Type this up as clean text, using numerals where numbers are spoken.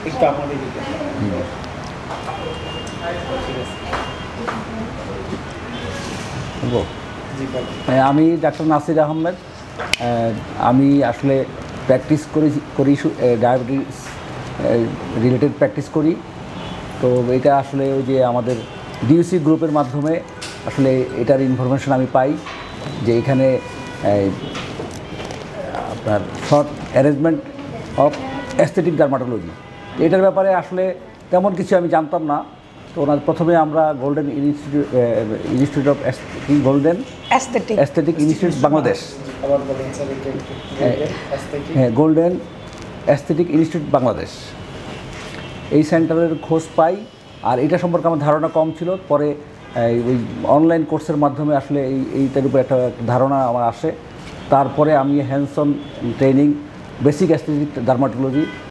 একটু আপনাদের দিকে আমি ডাক্তার নাসির আহমেদ। আমি আসলে প্র্যাকটিস করি ডায়াবেটিস রিলেটেড প্র্যাকটিস করি। তো এটা আসলে ওই যে আমাদের ডিউসি গ্রুপের মাধ্যমে আসলে এটার ইনফরমেশন আমি পাই যে এখানে আপনার short arrangement of aesthetic dermatology, এটার ব্যাপারে আসলে তেমন কিছু আমি জানতাম না। তো ওনার প্রথমে আমরা golden institute of golden aesthetic institute Bangladesh, হ্যাঁ গোল্ডেন অ্যাস্থেটিক ইনস্টিটিউট বাংলাদেশ, এই সেন্টারের খোঁজ পাই। আর এটা সম্পর্কে আমার ধারণা কম ছিল। পরে ওই অনলাইন কোর্সের মাধ্যমে আসলে এইটার উপরে একটা ধারণা আমার আসে। তারপরে আমি hands on training basic aesthetic dermatology